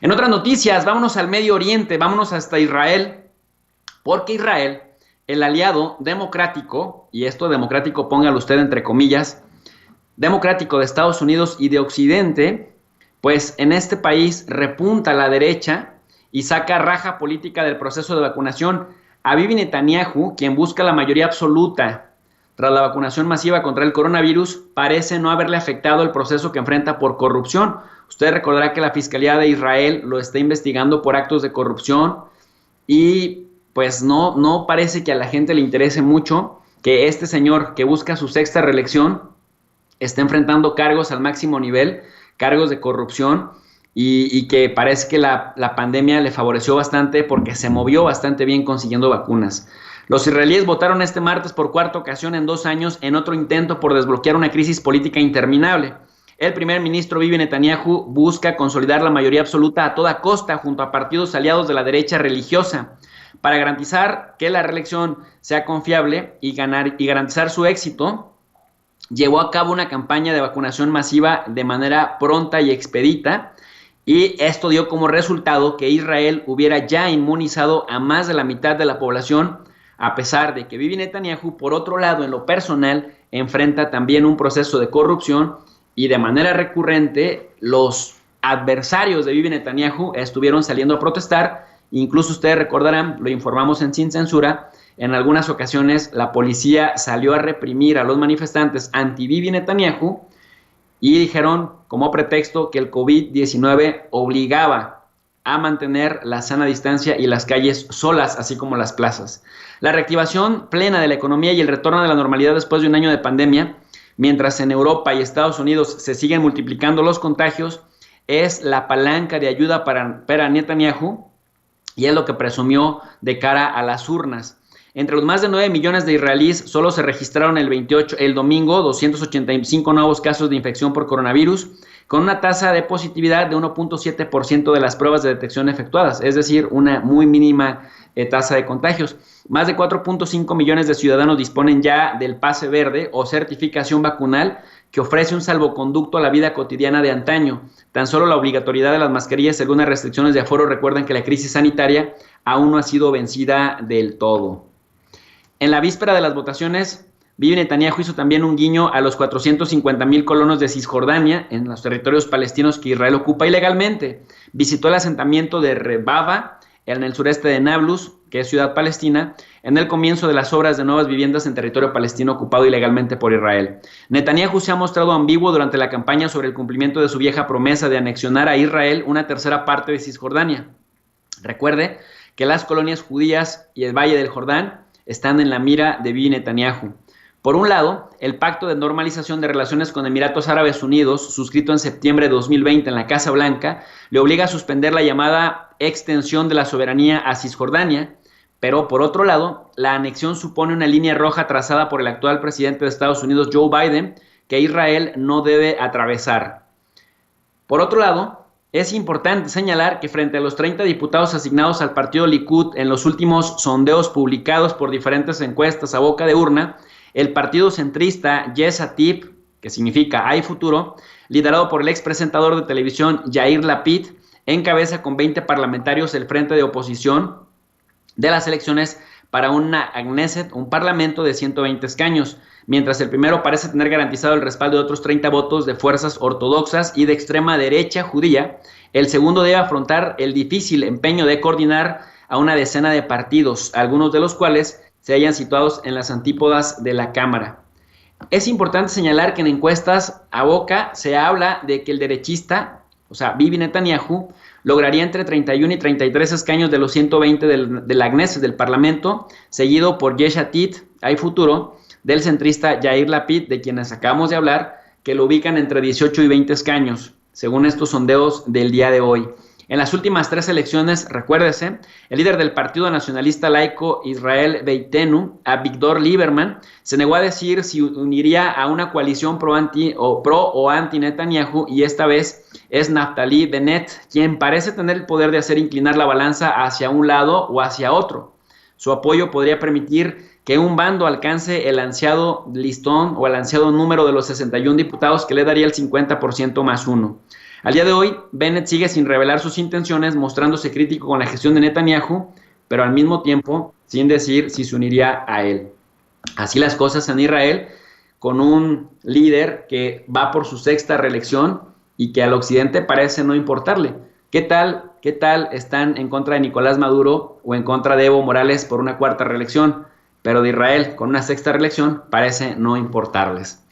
En otras noticias, vámonos al Medio Oriente, vámonos hasta Israel, porque Israel, el aliado democrático, y esto democrático póngalo usted entre comillas, democrático de Estados Unidos y de Occidente, pues en este país repunta la derecha y saca raja política del proceso de vacunación. A Bibi Netanyahu, quien busca la mayoría absoluta tras la vacunación masiva contra el coronavirus, parece no haberle afectado el proceso que enfrenta por corrupción. Usted recordará que la Fiscalía de Israel lo está investigando por actos de corrupción y pues no parece que a la gente le interese mucho que este señor que busca su sexta reelección está enfrentando cargos al máximo nivel, cargos de corrupción y que parece que la pandemia le favoreció bastante porque se movió bastante bien consiguiendo vacunas. Los israelíes votaron este martes por cuarta ocasión en 2 años en otro intento por desbloquear una crisis política interminable. El primer ministro Bibi Netanyahu busca consolidar la mayoría absoluta a toda costa junto a partidos aliados de la derecha religiosa para garantizar que la reelección sea confiable y garantizar su éxito. Llevó a cabo una campaña de vacunación masiva de manera pronta y expedita, y esto dio como resultado que Israel hubiera ya inmunizado a más de la mitad de la población, a pesar de que Bibi Netanyahu, por otro lado, en lo personal, enfrenta también un proceso de corrupción y de manera recurrente los adversarios de Bibi Netanyahu estuvieron saliendo a protestar. Incluso ustedes recordarán, lo informamos en Sin Censura, en algunas ocasiones la policía salió a reprimir a los manifestantes anti-Bibi Netanyahu y dijeron como pretexto que el COVID-19 obligaba a mantener la sana distancia y las calles solas, así como las plazas. La reactivación plena de la economía y el retorno de la normalidad después de un año de pandemia, mientras en Europa y Estados Unidos se siguen multiplicando los contagios, es la palanca de ayuda para Netanyahu y es lo que presumió de cara a las urnas. Entre los más de 9 millones de israelíes, solo se registraron el domingo 285 nuevos casos de infección por coronavirus, con una tasa de positividad de 1.7% de las pruebas de detección efectuadas, es decir, una muy mínima tasa de contagios. Más de 4.5 millones de ciudadanos disponen ya del pase verde o certificación vacunal que ofrece un salvoconducto a la vida cotidiana de antaño. Tan solo la obligatoriedad de las mascarillas y algunas restricciones de aforo recuerdan que la crisis sanitaria aún no ha sido vencida del todo. En la víspera de las votaciones, Bibi Netanyahu hizo también un guiño a los 450,000 colonos de Cisjordania en los territorios palestinos que Israel ocupa ilegalmente. Visitó el asentamiento de Rebaba en el sureste de Nablus, que es ciudad palestina, en el comienzo de las obras de nuevas viviendas en territorio palestino ocupado ilegalmente por Israel. Netanyahu se ha mostrado ambiguo durante la campaña sobre el cumplimiento de su vieja promesa de anexionar a Israel una tercera parte de Cisjordania. Recuerde que las colonias judías y el Valle del Jordán están en la mira de Bibi Netanyahu. Por un lado, el pacto de normalización de relaciones con Emiratos Árabes Unidos, suscrito en septiembre de 2020 en la Casa Blanca, le obliga a suspender la llamada extensión de la soberanía a Cisjordania, pero por otro lado, la anexión supone una línea roja trazada por el actual presidente de Estados Unidos, Joe Biden, que Israel no debe atravesar. Por otro lado, es importante señalar que frente a los 30 diputados asignados al partido Likud en los últimos sondeos publicados por diferentes encuestas a boca de urna, el partido centrista Yesh Atid, que significa Hay Futuro, liderado por el expresentador de televisión Yair Lapid, encabeza con 20 parlamentarios el frente de oposición de las elecciones para una Knesset, un parlamento de 120 escaños, mientras el primero parece tener garantizado el respaldo de otros 30 votos de fuerzas ortodoxas y de extrema derecha judía. El segundo debe afrontar el difícil empeño de coordinar a una decena de partidos, algunos de los cuales se hallan situados en las antípodas de la Cámara. Es importante señalar que en encuestas a boca se habla de que el derechista, o sea, Bibi Netanyahu, lograría entre 31 y 33 escaños de los 120 de la Knesset, del Parlamento, seguido por Yesh Atid, Hay Futuro, del centrista Yair Lapid, de quienes acabamos de hablar, que lo ubican entre 18 y 20 escaños, según estos sondeos del día de hoy. En las últimas 3 elecciones, recuérdese, el líder del Partido Nacionalista Laico Israel Beitenu, Avigdor Lieberman, se negó a decir si uniría a una coalición pro o anti Netanyahu, y esta vez es Naftali Bennett, quien parece tener el poder de hacer inclinar la balanza hacia un lado o hacia otro. Su apoyo podría permitir que un bando alcance el ansiado listón o el ansiado número de los 61 diputados que le daría el 50% más 1. Al día de hoy, Bennett sigue sin revelar sus intenciones, mostrándose crítico con la gestión de Netanyahu, pero al mismo tiempo sin decir si se uniría a él. Así las cosas en Israel, con un líder que va por su sexta reelección y que al occidente parece no importarle. Qué tal están en contra de Nicolás Maduro o en contra de Evo Morales por una cuarta reelección? Pero de Israel, con una sexta reelección, parece no importarles.